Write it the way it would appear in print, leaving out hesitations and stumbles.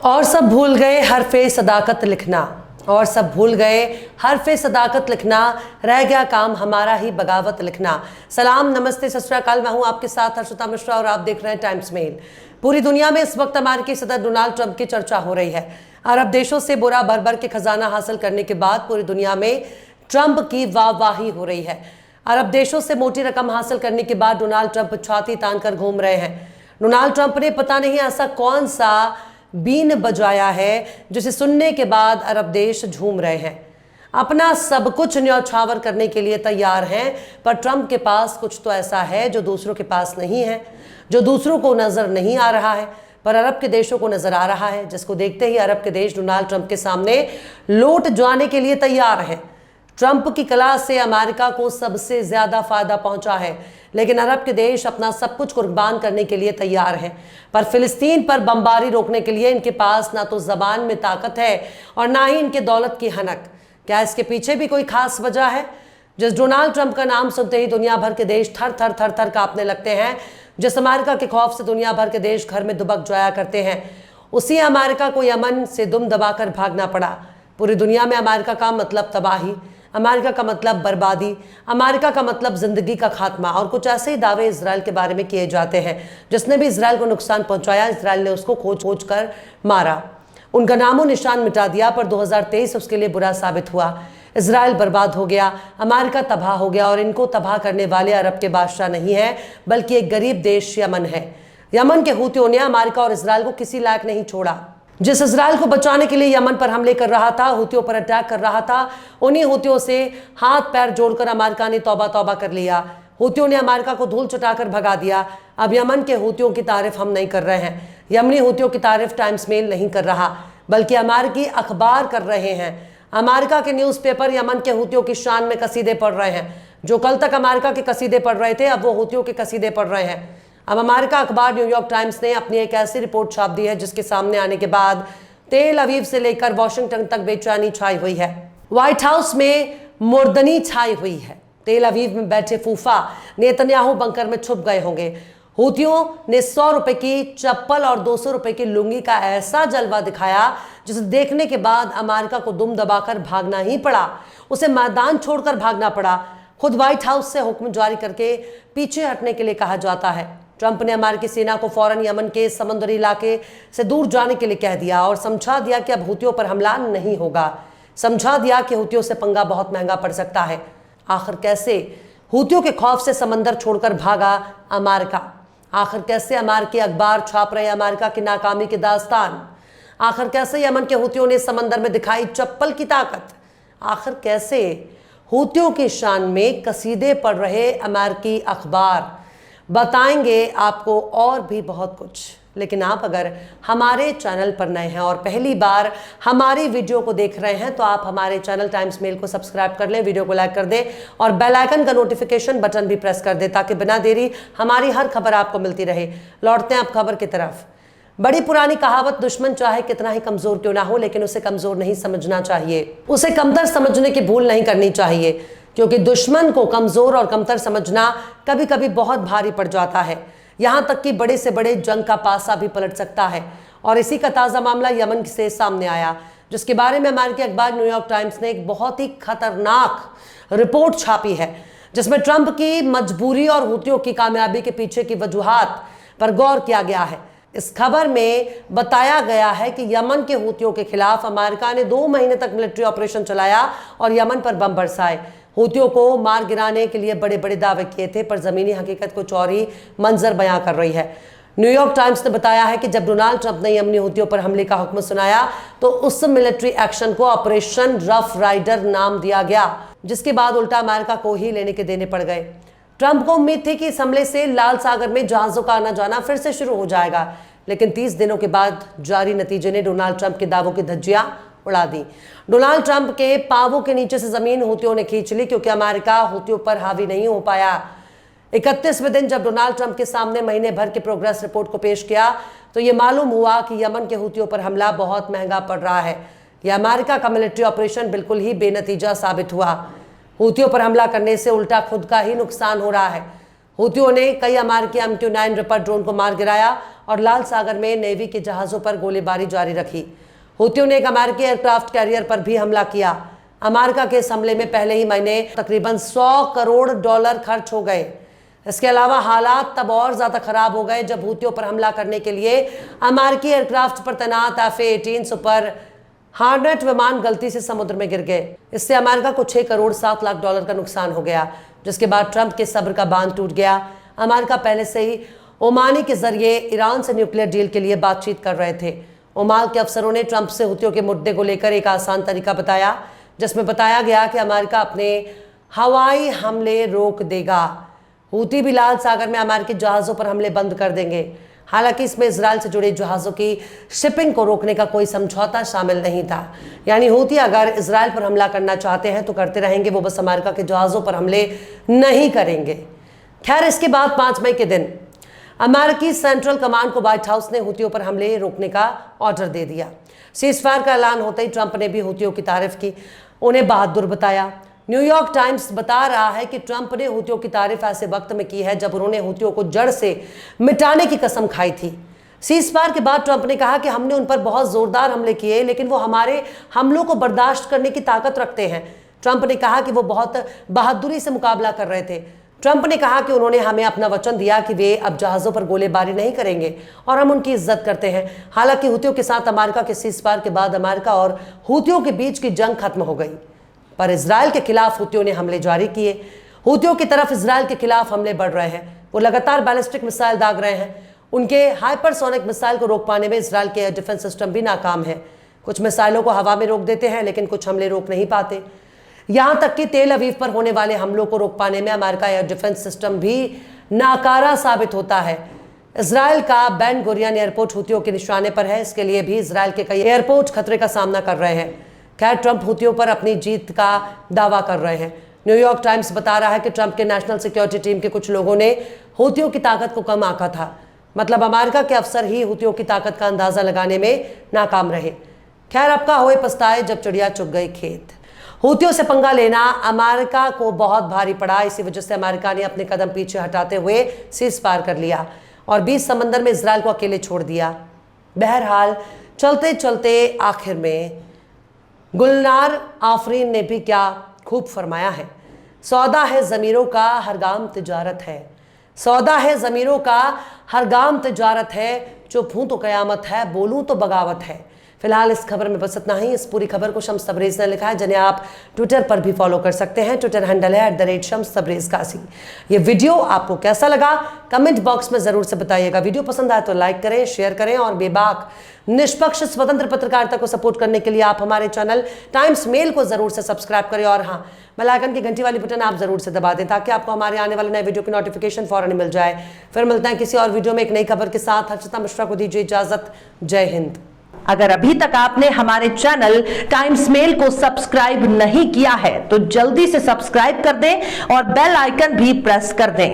और सब भूल गए हरफे सदाकत लिखना, और सब भूल गए हरफे सदाकत लिखना, रह गया काम हमारा ही बगावत लिखना। सलाम, नमस्ते, सत श्री अकाल। मैं हूं आपके साथ हर्षिता मिश्रा और आप देख रहे हैं टाइम्स मेल। पूरी दुनिया में इस वक्त अमेरिकी सदर डोनाल्ड ट्रंप की चर्चा हो रही है। अरब देशों से बोरा भर भर के खजाना हासिल करने के बाद पूरी दुनिया में ट्रंप की वाहवाही हो रही है। अरब देशों से मोटी रकम हासिल करने के बाद डोनाल्ड ट्रंप छाती तान कर घूम रहे हैं। डोनाल्ड ट्रंप ने पता नहीं ऐसा कौन सा बीन बजाया है जिसे सुनने के बाद अरब देश झूम रहे हैं। अपना सब कुछ न्यौछावर करने के लिए तैयार हैं, पर ट्रंप के पास कुछ तो ऐसा है जो दूसरों के पास नहीं है, जो दूसरों को नजर नहीं आ रहा है पर अरब के देशों को नजर आ रहा है, जिसको देखते ही अरब के देश डोनाल्ड ट्रंप के सामने लौट जाने के लिए तैयार हैं। ट्रंप की कला से अमेरिका को सबसे ज्यादा फायदा पहुंचा है, लेकिन अरब के देश अपना सब कुछ कुर्बान करने के लिए तैयार हैं। पर फिलिस्तीन पर बमबारी रोकने के लिए इनके पास ना तो जबान में ताकत है और ना ही इनके दौलत की हनक। क्या इसके पीछे भी कोई खास वजह है? जिस डोनाल्ड ट्रंप का नाम सुनते ही दुनिया भर के देश थर थर थर थर कांपने लगते हैं, जिस अमेरिका के खौफ से दुनिया भर के देश घर में दुबक जाया करते हैं, उसी अमेरिका को यमन से दुम दबाकर भागना पड़ा। पूरी दुनिया में अमेरिका का मतलब तबाही, अमेरिका का मतलब बर्बादी, अमेरिका का मतलब जिंदगी का खात्मा, और कुछ ऐसे ही दावे इजराइल के बारे में किए जाते हैं। जिसने भी इजराइल को नुकसान पहुंचाया, इजराइल ने उसको खोज खोज कर मारा, उनका नामो निशान मिटा दिया। पर 2023 उसके लिए बुरा साबित हुआ। इजराइल बर्बाद हो गया, अमेरिका तबाह हो गया, और इनको तबाह करने वाले अरब के बादशाह नहीं है बल्कि एक गरीब देश यमन है। यमन के हूतियों ने अमेरिका और इजराइल को किसी लायक नहीं छोड़ा। जिस इजराइल को बचाने के लिए यमन पर हमले कर रहा था, हूतियों पर अटैक कर रहा था, उन्हीं हूतियों से हाथ पैर जोड़कर अमेरिका ने तौबा तौबा कर लिया। हूतियों ने अमेरिका को धूल चटाकर भगा दिया। अब यमन के हूतियों की तारीफ हम नहीं कर रहे हैं, यमनी हूतियों की तारीफ टाइम्स मेल नहीं कर रहा, बल्कि अमेरिकी अखबार कर रहे हैं। अमेरिका के न्यूज़पेपर यमन के हूतियों की शान में कसीदे पढ़ रहे हैं। जो कल तक अमेरिका के कसीदे पढ़ रहे थे, अब वो हूतियों के कसीदे पढ़ रहे हैं। अब अमेरिका अखबार न्यूयॉर्क टाइम्स ने अपनी एक ऐसी रिपोर्ट छाप दी है जिसके सामने आने के बाद तेल अवीव से लेकर वॉशिंगटन तक बेचैनी छाई हुई है। व्हाइट हाउस में मुर्दनी छाई हुई है। तेल अवीव में बैठे फूफा नेतन्याहू बंकर में छुप गए होंगे। हूतियों ने 100 रुपए की चप्पल और 200 रुपए की लुंगी का ऐसा जलवा दिखाया जिसे देखने के बाद अमेरिका को दुम दबाकर भागना ही पड़ा, उसे मैदान छोड़कर भागना पड़ा। खुद व्हाइट हाउस से हुक्म जारी करके पीछे हटने के लिए कहा जाता है। ट्रंप ने अमेरिकी सेना को फौरन यमन के समुद्री इलाके से दूर जाने के लिए कह दिया और समझा दिया कि अब हूतियों पर हमला नहीं होगा। समझा दिया कि हूतियों से पंगा बहुत महंगा पड़ सकता है। आखिर कैसे हूतियों के खौफ से समंदर छोड़कर भागा अमेरिका? आखिर कैसे अमेरिकी अखबार छाप रहे अमेरिका की नाकामी की दास्तान? आखिर कैसे यमन के हूतियों ने समंदर में दिखाई चप्पल की ताकत? आखिर कैसे हूतियों की शान में कसीदे पढ़ रहे अमेरिकी अखबार? बताएंगे आपको और भी बहुत कुछ। लेकिन आप अगर हमारे चैनल पर नए हैं और पहली बार हमारी वीडियो को देख रहे हैं, तो आप हमारे चैनल टाइम्स मेल को सब्सक्राइब कर लें, वीडियो को लाइक कर दें और बेल आइकन का नोटिफिकेशन बटन भी प्रेस कर दें, ताकि बिना देरी हमारी हर खबर आपको मिलती रहे। लौटते हैं अब खबर की तरफ। बड़ी पुरानी कहावत, दुश्मन चाहे कितना ही कमजोर क्यों ना हो, लेकिन उसे कमजोर नहीं समझना चाहिए, उसे कमतर समझने की भूल नहीं करनी चाहिए, क्योंकि दुश्मन को कमजोर और कमतर समझना कभी कभी बहुत भारी पड़ जाता है। यहां तक कि बड़े से बड़े जंग का पासा भी पलट सकता है। और इसी का ताजा मामला यमन से सामने आया, जिसके बारे में अमेरिकी अखबार न्यूयॉर्क टाइम्स ने एक बहुत ही खतरनाक रिपोर्ट छापी है, जिसमें ट्रंप की मजबूरी और हूतियों की कामयाबी के पीछे की वजूहात पर गौर किया गया है। इस खबर में बताया गया है कि यमन के हूतियों के खिलाफ अमेरिका ने 2 महीने तक मिलिट्री ऑपरेशन चलाया और यमन पर बम बरसाए। हूतियों को मार गिराने के लिए बड़े बड़े दावे किए थे, पर जमीनी हकीकत कुछ और ही मंजर बयां कर रही है। न्यूयॉर्क टाइम्स ने बताया है कि जब डोनाल्ड ट्रंप ने यमनी हूतियों पर हमले का हुक्म सुनाया, तो उस मिलिट्री एक्शन को ऑपरेशन रफ राइडर नाम दिया गया, जिसके बाद उल्टा अमेरिका को ही लेने के देने पड़ गए। ट्रंप को उम्मीद थी कि इस हमले से लाल सागर में जहाजों का आना जाना फिर से शुरू हो जाएगा, लेकिन 30 दिनों के बाद जारी नतीजे ने डोनाल्ड ट्रंप के दावों की धज्जियां उड़ा दी। डोनाल्ड ट्रंप के पांवों के नीचे से जमीन हूतियों ने खींच ली, क्योंकि अमेरिका हूतियों पर हावी नहीं हो पाया। 31वें दिन जब डोनाल्ड ट्रंप के सामने महीने भर के प्रोग्रेस रिपोर्ट को पेश किया, तो यह मालूम हुआ कि यमन के हूतियों पर हमला बहुत महंगा पड़ रहा है। यह अमेरिका का मिलिट्री ऑपरेशन बिल्कुल ही बेनतीजा साबित हुआ। हूतियों पर हमला करने से उल्टा खुद का ही नुकसान हो रहा है। हूतियों ने कई अमेरिकी MQ-9 रिपर ड्रोन को मार गिराया और लाल सागर में नेवी के जहाजों पर गोलीबारी जारी रखी। हूतियों ने एक अमेरिकी एयरक्राफ्ट कैरियर पर भी हमला किया। अमेरिका के इस हमले में पहले ही महीने तकरीबन $100 करोड़ खर्च हो गए। इसके अलावा हालात तब और ज्यादा खराब हो गए जब हूतियों पर हमला करने के लिए अमेरिकी एयरक्राफ्ट पर तैनात F-18 सुपर हार्नेट विमान गलती से समुद्र में गिर गए। इससे अमेरिका को $6 करोड़ 7 लाख का नुकसान हो गया, जिसके बाद ट्रंप के सब्र का बांध टूट गया। अमेरिका पहले से ही ओमानी के जरिए ईरान से न्यूक्लियर डील के लिए बातचीत कर रहे थे। ओमान के अफसरों ने ट्रंप से हूतियों के मुद्दे को लेकर एक आसान तरीका बताया, जिसमें बताया गया कि अमेरिका अपने हवाई हमले रोक देगा। हूती भी लाल सागर में अमेरिकी जहाज़ों पर हमले बंद कर देंगे। हालांकि इसमें इजराइल से जुड़े जहाज़ों की शिपिंग को रोकने का कोई समझौता शामिल नहीं था। यानी हूती अगर इजराइल पर हमला करना चाहते हैं तो करते रहेंगे, वो बस अमेरिका के जहाज़ों पर हमले नहीं करेंगे। खैर, इसके बाद 5 मई के दिन अमेरिकी सेंट्रल कमांड को व्हाइट हाउस ने हूतियों पर हमले रोकने का ऑर्डर दे दिया। सीजफायर का ऐलान होते ही ट्रंप ने भी हूतियों की तारीफ की, उन्हें बहादुर बताया। न्यूयॉर्क टाइम्स बता रहा है कि ट्रंप ने हूतियों की तारीफ ऐसे वक्त में की है जब उन्होंने हूतियों को जड़ से मिटाने की कसम खाई थी। सीजफायर के बाद ट्रंप ने कहा कि हमने उन पर बहुत जोरदार हमले किए, लेकिन वो हमारे हमलों को बर्दाश्त करने की ताकत रखते हैं। ट्रंप ने कहा कि वो बहुत बहादुरी से मुकाबला कर रहे थे। ट्रंप ने कहा कि उन्होंने हमें अपना वचन दिया कि वे अब जहाज़ों पर गोलीबारी नहीं करेंगे और हम उनकी इज्जत करते हैं। हालांकि हूतियों के साथ अमेरिका के सीजफायर के बाद अमेरिका और हूतियों के बीच की जंग खत्म हो गई, पर इजराइल के खिलाफ हूतियों ने हमले जारी किए। हूतियों की तरफ इजराइल के खिलाफ हमले बढ़ रहे हैं। वो लगातार बैलिस्टिक मिसाइल दाग रहे हैं। उनके हाइपरसोनिक मिसाइल को रोक पाने में इजराइल के एयर डिफेंस सिस्टम भी नाकाम है। कुछ मिसाइलों को हवा में रोक देते हैं, लेकिन कुछ हमले रोक नहीं पाते। यहां तक कि तेल अवीव पर होने वाले हमलों को रोक पाने में अमेरिका एयर डिफेंस सिस्टम भी नाकारा साबित होता है। इजराइल का बेन गुरियन एयरपोर्ट हूतियों के निशाने पर है। इसके लिए भी इजराइल के कई एयरपोर्ट खतरे का सामना कर रहे हैं। खैर, ट्रंप हूतियों पर अपनी जीत का दावा कर रहे हैं। न्यूयॉर्क टाइम्स बता रहा है कि ट्रंप के नेशनल सिक्योरिटी टीम के कुछ लोगों ने हूतियों की ताकत को कम आंका था। मतलब अमेरिका के अफसर ही हूतियों की ताकत का अंदाजा लगाने में नाकाम रहे। खैर, अब का होए पछताए जब चिड़िया चुग गई खेत। हूतियों से पंगा लेना अमेरिका को बहुत भारी पड़ा। इसी वजह से अमेरिका ने अपने कदम पीछे हटाते हुए सीजफायर कर लिया और 20 समंदर में इजराइल को अकेले छोड़ दिया। बहरहाल, चलते चलते आखिर में गुलनार आफरीन ने भी क्या खूब फरमाया है, सौदा है ज़मीरों का हर गाम तिजारत है। सौदा है ज़मीरों का हर गाम तिजारत है, चुप हूँ तो क़यामत है, बोलूँ तो बगावत है। फिलहाल इस खबर में बस इतना ही। इस पूरी खबर को शम्स तबरेज़ ने लिखा है, जिन्हें आप ट्विटर पर भी फॉलो कर सकते हैं। ट्विटर हैंडल है @शम्स तबरेज़ कासी। ये वीडियो आपको कैसा लगा कमेंट बॉक्स में ज़रूर से बताइएगा। वीडियो पसंद आए तो लाइक करें, शेयर करें और बेबाक निष्पक्ष स्वतंत्र पत्रकारिता को सपोर्ट करने के लिए आप हमारे चैनल टाइम्स मेल को ज़रूर से सब्सक्राइब करें और हाँ, बेल आइकन की घंटी वाली बटन आप ज़रूर से दबा दें ताकि आपको हमारे आने वाले नए वीडियो की नोटिफिकेशन फौरन मिल जाए। फिर मिलते हैं किसी और वीडियो में एक नई खबर के साथ। हर्षिता मिश्रा को दीजिए इजाज़त। जय हिंद। अगर अभी तक आपने हमारे चैनल टाइम्स मेल को सब्सक्राइब नहीं किया है तो जल्दी से सब्सक्राइब कर दें और बेल आइकन भी प्रेस कर दें।